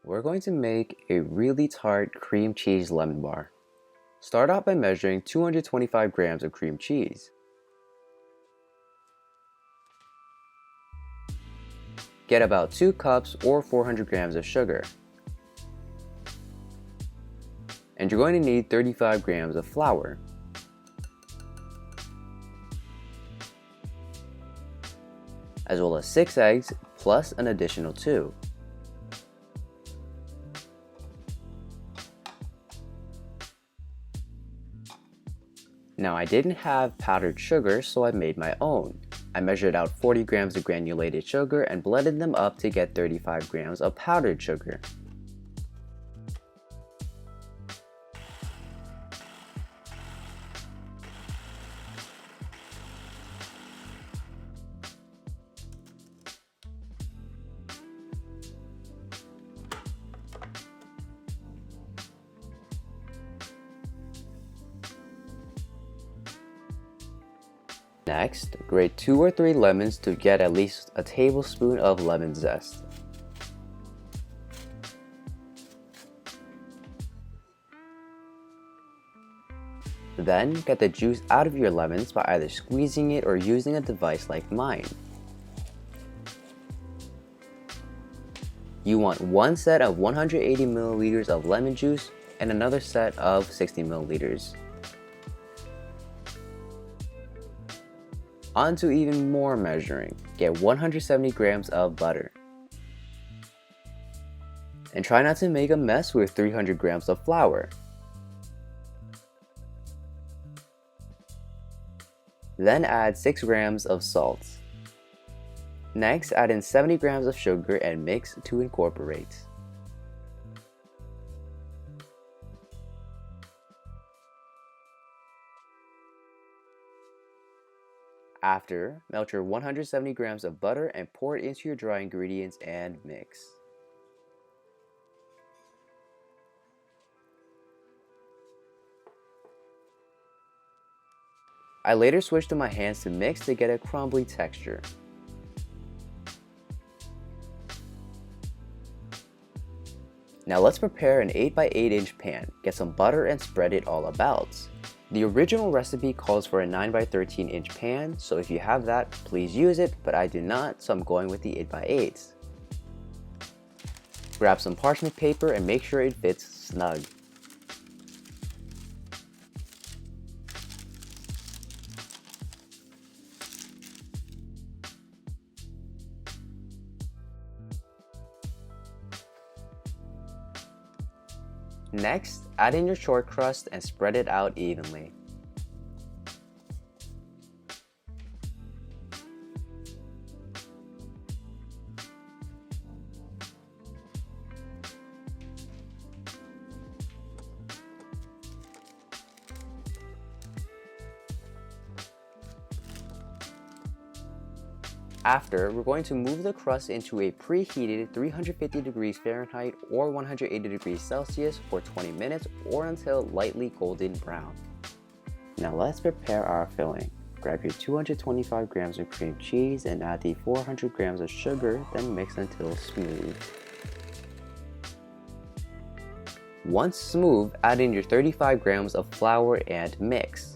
We're going to make a really tart cream cheese lemon bar. Start out by measuring 225 grams of cream cheese. Get about 2 cups or 400 grams of sugar. And you're going to need 35 grams of flour. As well as 6 eggs plus an additional 2. Now I didn't have powdered sugar, so I made my own. I measured out 40 grams of granulated sugar and blended them up to get 35 grams of powdered sugar. Next, grate 2 or 3 lemons to get at least a tablespoon of lemon zest. Then, get the juice out of your lemons by either squeezing it or using a device like mine. You want one set of 180 milliliters of lemon juice and another set of 60 milliliters. On to even more measuring. Get 170 grams of butter. And try not to make a mess with 300 grams of flour. Then add 6 grams of salt. Next, add in 70 grams of sugar and mix to incorporate. After, melt your 170 grams of butter and pour it into your dry ingredients and mix. I later switched to my hands to mix to get a crumbly texture. Now let's prepare an 8x8 inch pan. Get some butter and spread it all about. The original recipe calls for a 9x13 inch pan, so if you have that, please use it, but I do not, so I'm going with the 8x8. Grab some parchment paper and make sure it fits snug. Next, add in your short crust and spread it out evenly. After, we're going to move the crust into a preheated 350 degrees Fahrenheit or 180 degrees Celsius for 20 minutes or until lightly golden brown. Now let's prepare our filling. Grab your 225 grams of cream cheese and add the 400 grams of sugar, then mix until smooth. Once smooth, add in your 35 grams of flour and mix.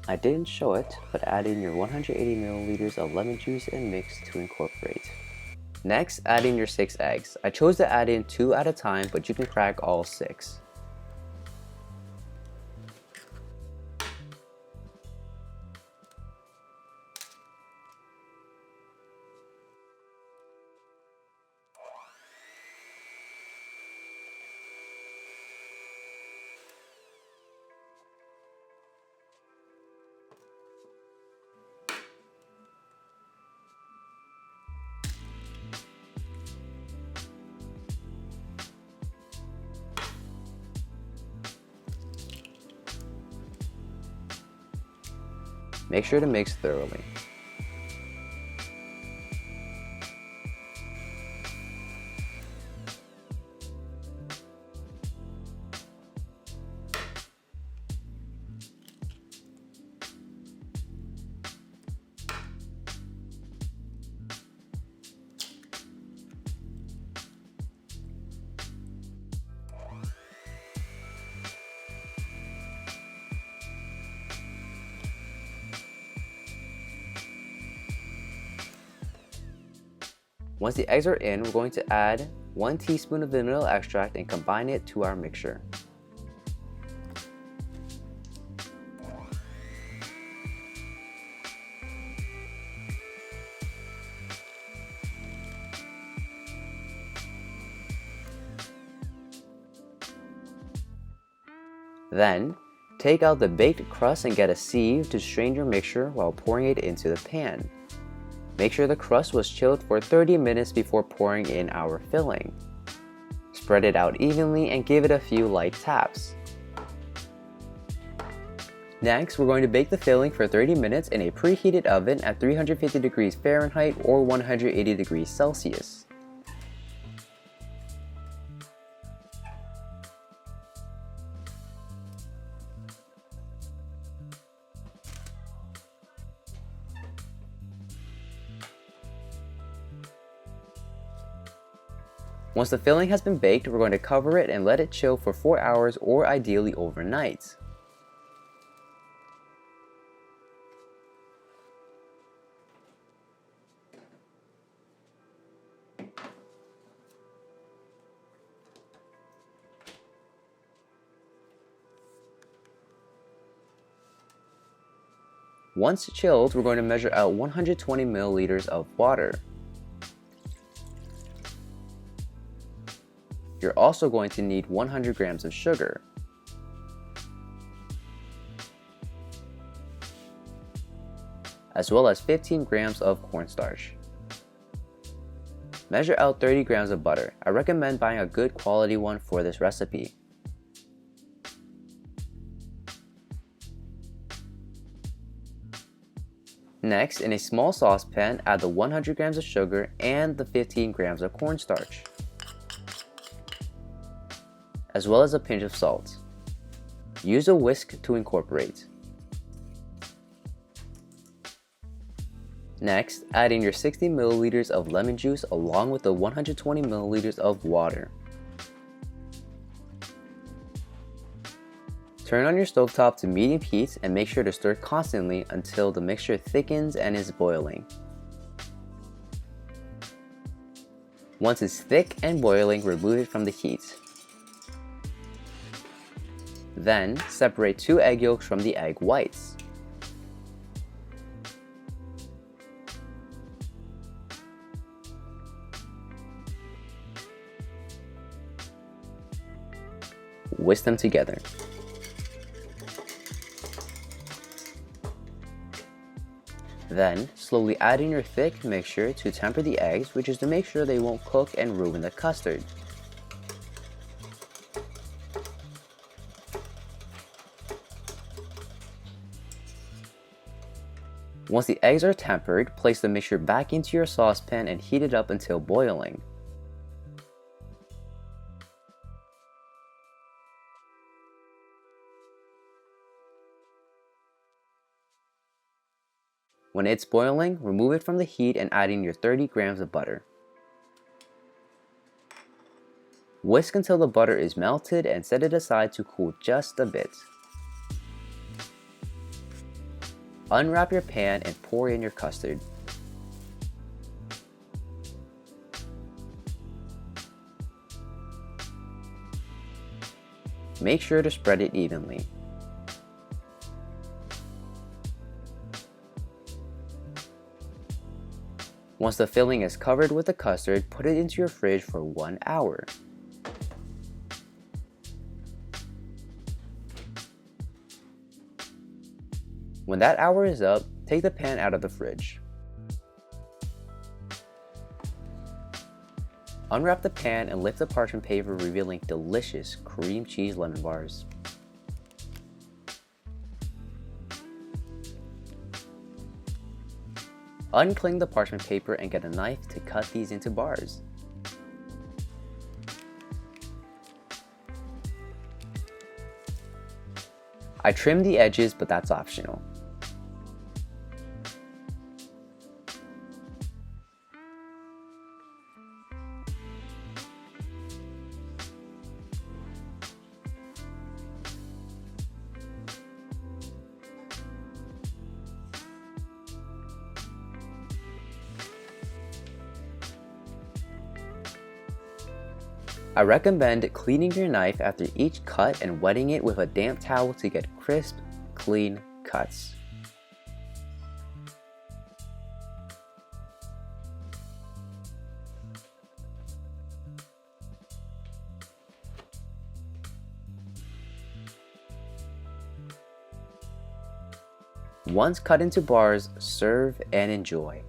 I didn't show it, but add in your 180 milliliters of lemon juice and mix to incorporate. Next, add in your 6 eggs. I chose to add in 2 at a time, but you can crack all 6. Make sure to mix thoroughly. Once the eggs are in, we're going to add 1 teaspoon of vanilla extract and combine it to our mixture. Then, take out the baked crust and get a sieve to strain your mixture while pouring it into the pan. Make sure the crust was chilled for 30 minutes before pouring in our filling. Spread it out evenly and give it a few light taps. Next, we're going to bake the filling for 30 minutes in a preheated oven at 350 degrees Fahrenheit or 180 degrees Celsius. Once the filling has been baked, we're going to cover it and let it chill for 4 hours or ideally overnight. Once chilled, we're going to measure out 120 milliliters of water. You're also going to need 100 grams of sugar. As well as 15 grams of cornstarch. Measure out 30 grams of butter. I recommend buying a good quality one for this recipe. Next, in a small saucepan, add the 100 grams of sugar and the 15 grams of cornstarch, as well as a pinch of salt. Use a whisk to incorporate. Next, add in your 60 milliliters of lemon juice along with the 120 milliliters of water. Turn on your stovetop to medium heat and make sure to stir constantly until the mixture thickens and is boiling. Once it's thick and boiling, remove it from the heat. Then, separate 2 egg yolks from the egg whites. Whisk them together. Then, slowly add in your thick mixture to temper the eggs, which is to make sure they won't cook and ruin the custard. Once the eggs are tempered, place the mixture back into your saucepan and heat it up until boiling. When it's boiling, remove it from the heat and add in your 30 grams of butter. Whisk until the butter is melted and set it aside to cool just a bit. Unwrap your pan and pour in your custard. Make sure to spread it evenly. Once the filling is covered with the custard, put it into your fridge for 1 hour. When that hour is up, take the pan out of the fridge. Unwrap the pan and lift the parchment paper, revealing delicious cream cheese lemon bars. Uncling the parchment paper and get a knife to cut these into bars. I trimmed the edges, but that's optional. I recommend cleaning your knife after each cut and wetting it with a damp towel to get crisp, clean cuts. Once cut into bars, serve and enjoy.